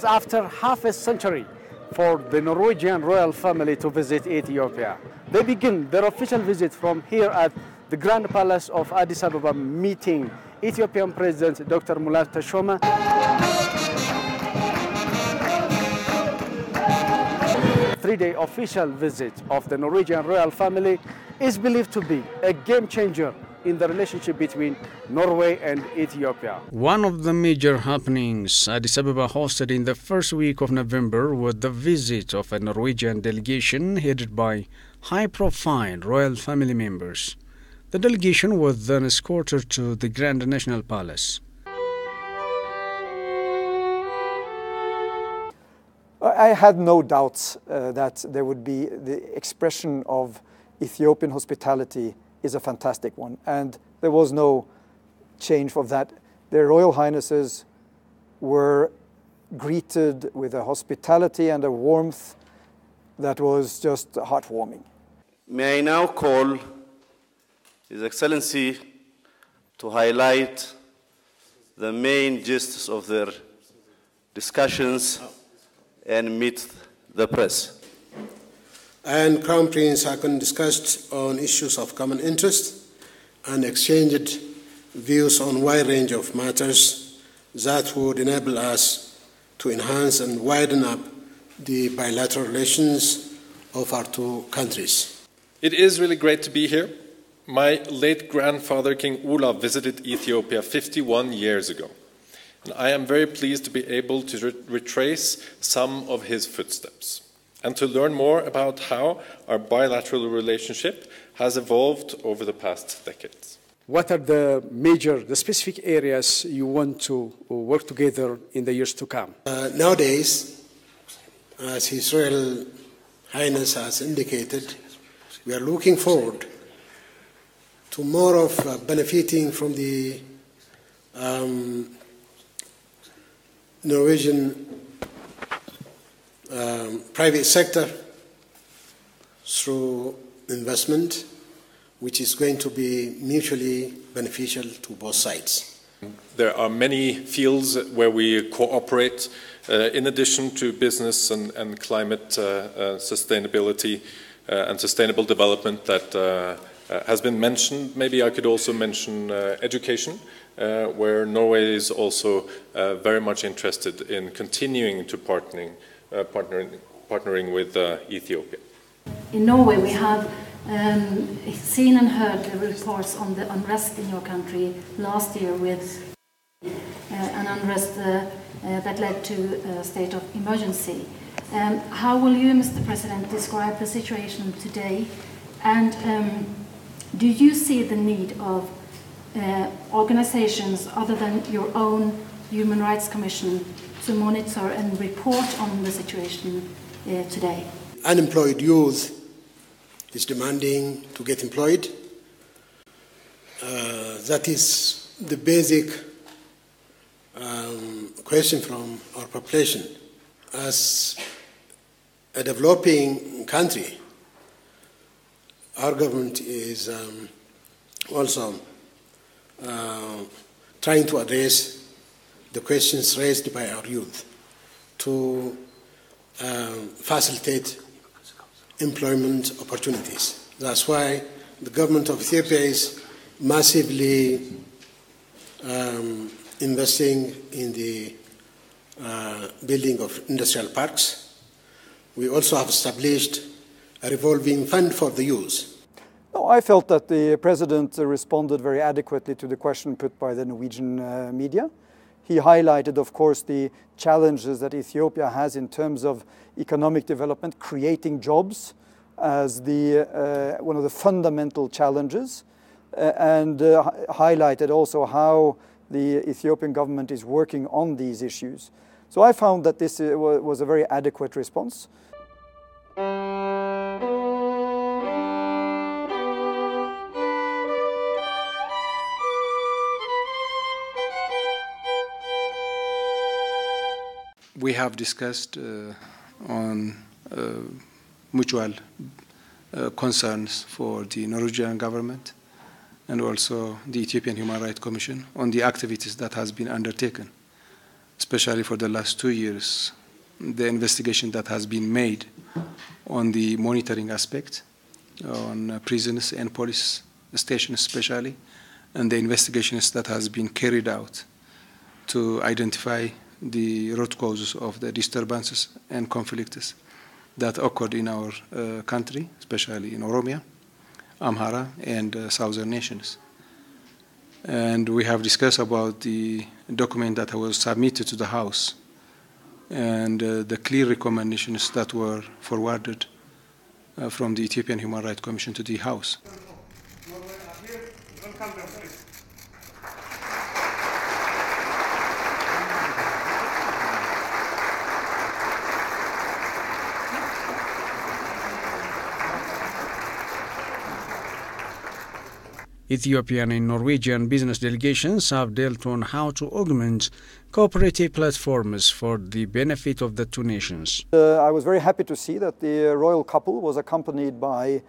comes after half a century for the Norwegian royal family to visit Ethiopia. They begin their official visit from here at the Grand Palace of Addis Ababa, meeting Ethiopian President Dr. Mulat Teshome. Three-day official visit of the Norwegian royal family is believed to be a game changer in the relationship between Norway and Ethiopia. One of the major happenings Addis Ababa hosted in the first week of November was the visit of a Norwegian delegation headed by high-profile royal family members. The delegation was then escorted to the Grand National Palace. I had no doubts that there would be the expression of Ethiopian hospitality is a fantastic one, and there was no change of that. Their Royal Highnesses were greeted with a hospitality and a warmth that was just heartwarming. May I now call His Excellency to highlight the main gist of their discussions and meet the press. I and Crown Prince Haakon discussed on issues of common interest and exchanged views on a wide range of matters that would enable us to enhance and widen up the bilateral relations of our two countries. It is really great to be here. My late grandfather, King Olav, visited Ethiopia 51 years ago. And I am very pleased to be able to retrace some of his footsteps and to learn more about how our bilateral relationship has evolved over the past decades. What are the specific areas you want to work together in the years to come? Nowadays, as His Royal Highness has indicated, we are looking forward to more of benefiting from the Norwegian private sector through investment, which is going to be mutually beneficial to both sides. There are many fields where we cooperate in addition to business and climate sustainability and sustainable development that has been mentioned. Maybe I could also mention education, where Norway is also very much interested in continuing to partnering with Ethiopia. In Norway, we have seen and heard the reports on the unrest in your country last year with an unrest that led to a state of emergency. How will you, Mr. President, describe the situation today? And do you see the need of organizations other than your own Human Rights Commission to monitor and report on the situation today? Unemployed youth is demanding to get employed. That is the basic question from our population. As a developing country, our government is also trying to address the questions raised by our youth to facilitate employment opportunities. That's why the government of Ethiopia is massively investing in the building of industrial parks. We also have established a revolving fund for the youth. No, I felt that the President responded very adequately to the question put by the Norwegian media. He highlighted, of course, the challenges that Ethiopia has in terms of economic development, creating jobs as one of the fundamental challenges, and highlighted also how the Ethiopian government is working on these issues. So I found that this was a very adequate response. We have discussed on mutual concerns for the Norwegian government and also the Ethiopian Human Rights Commission on the activities that has been undertaken. especially for the last 2 years, the investigation that has been made on the monitoring aspect, on prisons and police stations especially, and the investigations that has been carried out to identify the root causes of the disturbances and conflicts that occurred in our country, especially in Oromia, Amhara, and southern nations. And we have discussed about the document that was submitted to the House and the clear recommendations that were forwarded from the Ethiopian Human Rights Commission to the House. Ethiopian and Norwegian business delegations have dealt on how to augment cooperative platforms for the benefit of the two nations. I was very happy to see that the royal couple was accompanied by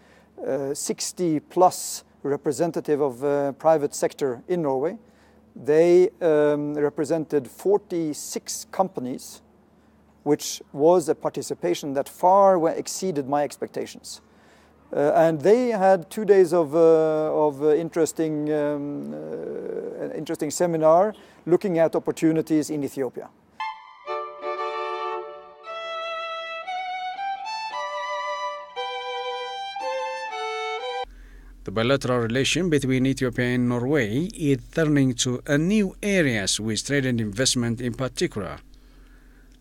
60 plus representatives of private sector in Norway. They represented 46 companies, which was a participation that far exceeded my expectations. And they had 2 days of interesting seminar looking at opportunities in Ethiopia. The bilateral relation between Ethiopia and Norway is turning to a new areas with trade and investment in particular.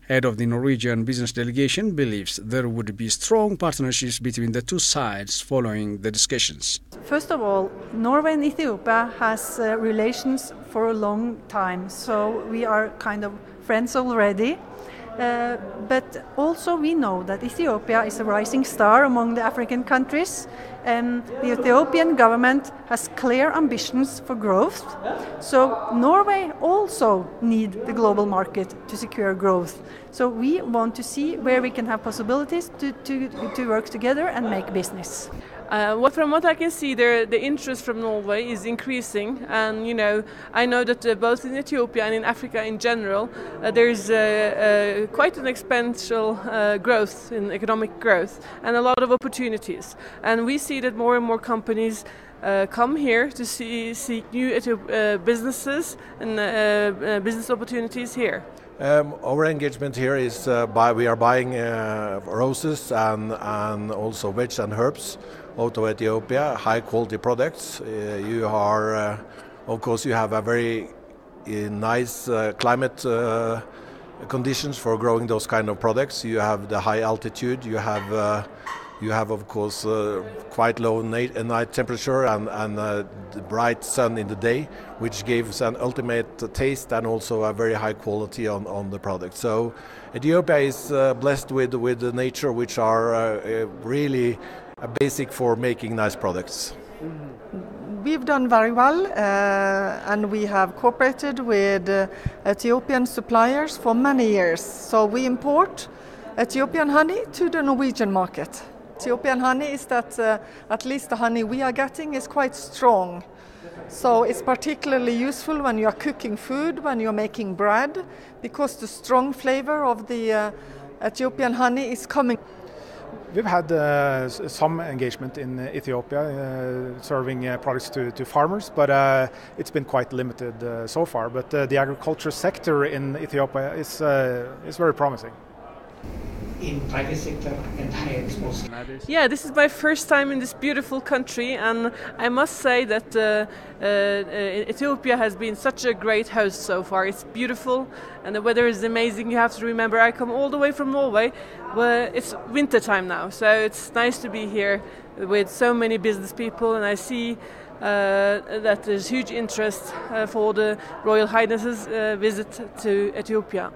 Head of the Norwegian business delegation believes there would be strong partnerships between the two sides following the discussions. First of all, Norway and Ethiopia has relations for a long time, so we are kind of friends already. But also we know that Ethiopia is a rising star among the African countries, and the Ethiopian government has clear ambitions for growth. So Norway also needs the global market to secure growth. So we want to see where we can have possibilities to work together and make business. From what I can see, the interest from Norway is increasing, and I know that both in Ethiopia and in Africa in general, there is quite an exponential growth in economic growth and a lot of opportunities. And we see that more and more companies come here to seek new businesses and business opportunities here. Our engagement here is we are buying roses and also veg and herbs out of Ethiopia, high quality products. You are, of course, you have a very nice climate conditions for growing those kind of products. You have the high altitude. You have of course quite low night temperature and the bright sun in the day, which gives an ultimate taste and also a very high quality on the product. So Ethiopia is blessed with the nature, which are really a basic for making nice products. We've done very well and we have cooperated with Ethiopian suppliers for many years. So we import Ethiopian honey to the Norwegian market. Ethiopian honey is that at least the honey we are getting is quite strong. So it's particularly useful when you are cooking food, when you're making bread, because the strong flavor of the Ethiopian honey is coming. We've had some engagement in Ethiopia serving products to farmers, but it's been quite limited so far. But the agriculture sector in Ethiopia is very promising. In private sector and higher exposure. Yeah, this is my first time in this beautiful country, and I must say that Ethiopia has been such a great host so far. It's beautiful and the weather is amazing. You have to remember I come all the way from Norway, where it's winter time now, so it's nice to be here with so many business people, and I see that there's huge interest for the Royal Highness's visit to Ethiopia.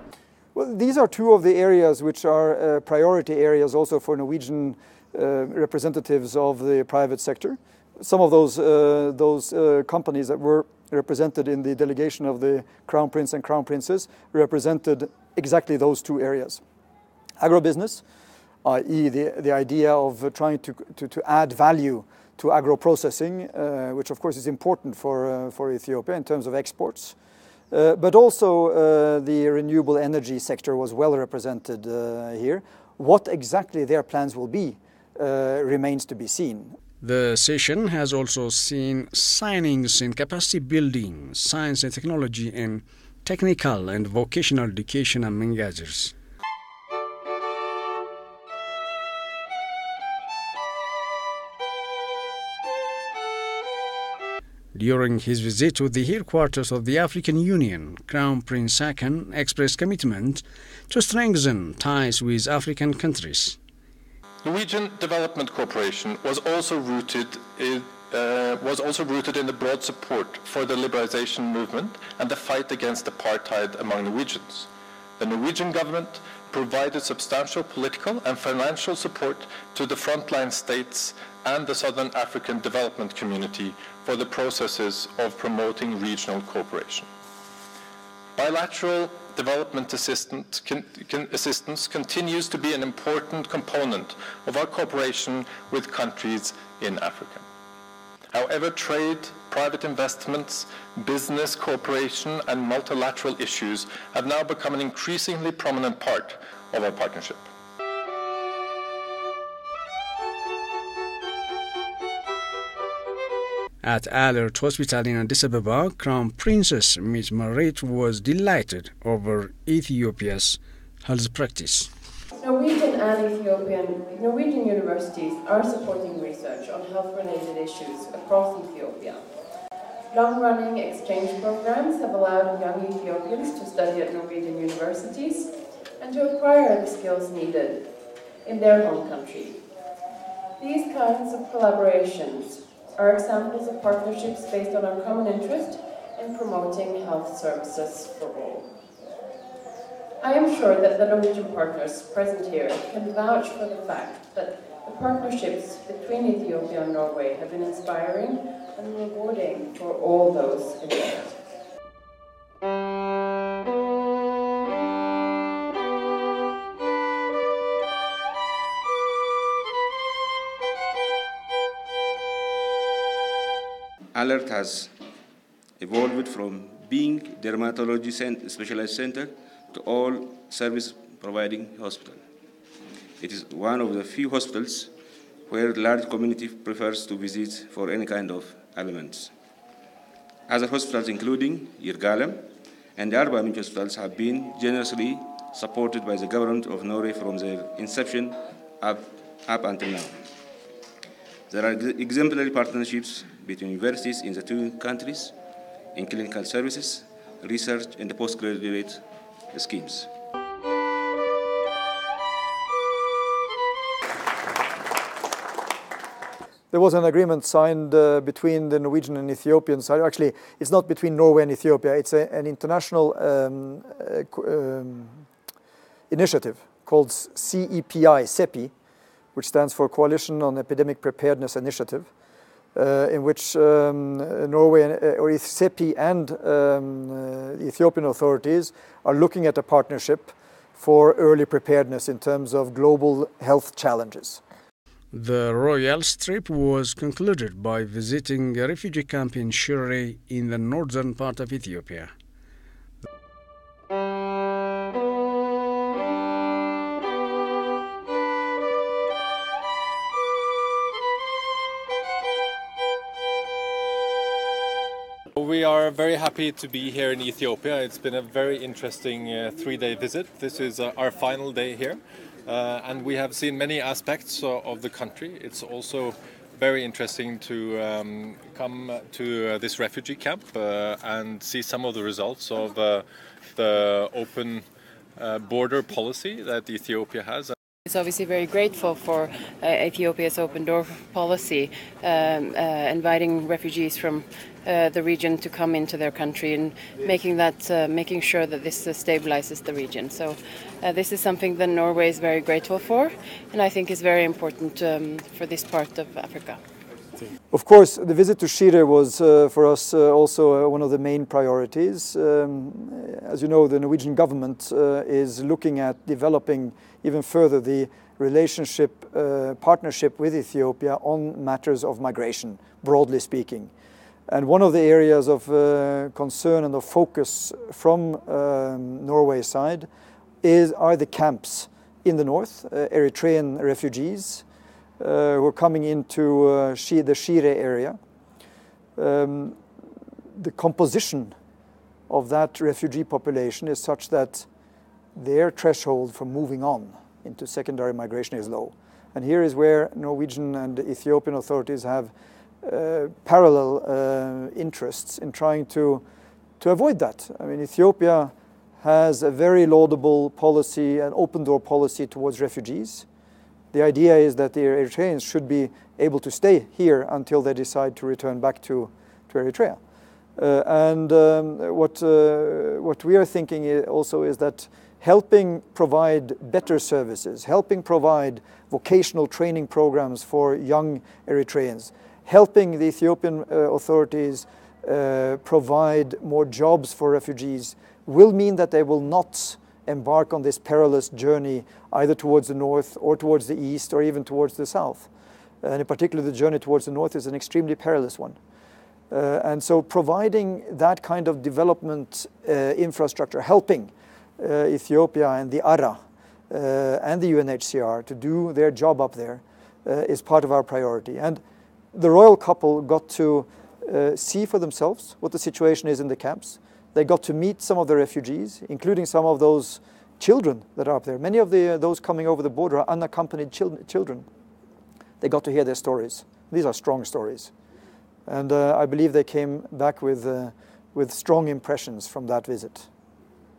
Well, these are two of the areas which are priority areas also for Norwegian representatives of the private sector. Some of those companies that were represented in the delegation of the Crown Prince and Crown Princess represented exactly those two areas. Agrobusiness, i.e. the idea of trying to add value to agro-processing, which of course is important for Ethiopia in terms of exports. But also the renewable energy sector was well represented here. What exactly their plans will be remains to be seen. The session has also seen signings in capacity building, science and technology, and technical and vocational education among others. During his visit to the headquarters of the African Union, Crown Prince Haakon expressed commitment to strengthen ties with African countries. Norwegian Development Cooperation was also rooted in the broad support for the liberalization movement and the fight against apartheid among Norwegians. The Norwegian government provided substantial political and financial support to the frontline states and the Southern African development community for the processes of promoting regional cooperation. Bilateral development assistance continues to be an important component of our cooperation with countries in Africa. However, trade, private investments, business cooperation, and multilateral issues have now become an increasingly prominent part of our partnership. At Alert Hospital in Addis Ababa, Crown Princess Ms. Marit was delighted over Ethiopia's health practice. Norwegian and Norwegian universities are supporting research on health-related issues across Ethiopia. Long-running exchange programs have allowed young Ethiopians to study at Norwegian universities and to acquire the skills needed in their home country. These kinds of collaborations are examples of partnerships based on our common interest in promoting health services for all. I am sure that the Norwegian partners present here can vouch for the fact that the partnerships between Ethiopia and Norway have been inspiring and rewarding for all those involved. Alert has evolved from being dermatology specialized center to all service providing hospital. It is one of the few hospitals where large community prefers to visit for any kind of ailments. Other hospitals including Yirgalem and the Arba Minch hospitals have been generously supported by the government of Norway from their inception up until now. There are exemplary partnerships between universities in the two countries in clinical services, research, and postgraduate schemes. There was an agreement signed between the Norwegian and Ethiopian side. Actually, it's not between Norway and Ethiopia. It's an international initiative called CEPI, which stands for Coalition on Epidemic Preparedness Initiative, in which Norway or CEPI and the Ethiopian authorities are looking at a partnership for early preparedness in terms of global health challenges. The royal trip was concluded by visiting a refugee camp in Shire in the northern part of Ethiopia. We are very happy to be here in Ethiopia. It's been a very interesting 3-day visit. This is our final day here. And we have seen many aspects of the country. It's also very interesting to come to this refugee camp and see some of the results of the open border policy that Ethiopia has. It's obviously very grateful for Ethiopia's open door policy, inviting refugees from the region to come into their country and making sure that this stabilizes the region. So this is something that Norway is very grateful for, and I think is very important for this part of Africa. Of course, the visit to Shire was for us also one of the main priorities. As you know, the Norwegian government is looking at developing even further the partnership with Ethiopia on matters of migration, broadly speaking. And one of the areas of concern and of focus from Norway's side are the camps in the north, Eritrean refugees who are coming into the Shire area. The composition of that refugee population is such that their threshold for moving on into secondary migration is low. And here is where Norwegian and Ethiopian authorities have parallel interests in trying to avoid that. I mean, Ethiopia has a very laudable policy, an open door policy towards refugees. The idea is that the Eritreans should be able to stay here until they decide to return back to Eritrea. What we are thinking also is that helping provide better services, helping provide vocational training programs for young Eritreans, helping the Ethiopian authorities provide more jobs for refugees will mean that they will not embark on this perilous journey either towards the north or towards the east or even towards the south. And in particular, the journey towards the north is an extremely perilous one. And so providing that kind of development infrastructure, helping Ethiopia and the ARA and the UNHCR to do their job up there is part of our priority. And the royal couple got to see for themselves what the situation is in the camps. They got to meet some of the refugees, including some of those children that are up there. Many of those coming over the border are unaccompanied children. They got to hear their stories. These are strong stories. And I believe they came back with strong impressions from that visit.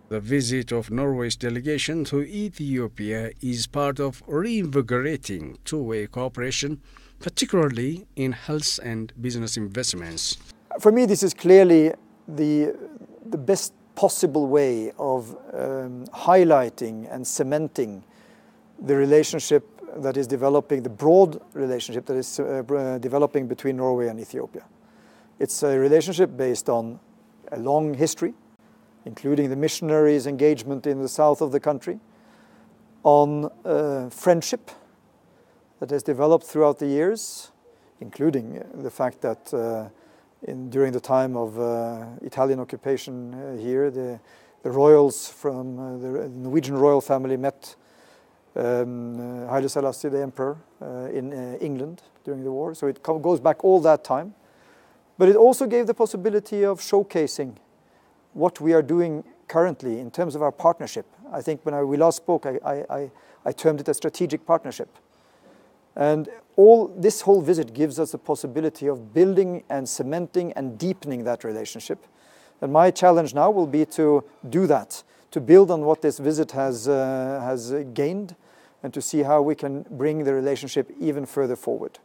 The visit of Norway's delegation to Ethiopia is part of reinvigorating two-way cooperation, particularly in health and business investments. For me, this is clearly the best possible way of highlighting and cementing the relationship that is developing, the broad relationship that is developing between Norway and Ethiopia. It's a relationship based on a long history, including the missionaries' engagement in the south of the country, on friendship that has developed throughout the years, including the fact that during the time of Italian occupation here, the royals from the Norwegian royal family met Haile Selassie, the emperor, in England during the war. So it goes back all that time. But it also gave the possibility of showcasing what we are doing currently in terms of our partnership. I think when we last spoke, I termed it a strategic partnership. And this whole visit gives us the possibility of building and cementing and deepening that relationship. And my challenge now will be to do that, to build on what this visit has gained, and to see how we can bring the relationship even further forward.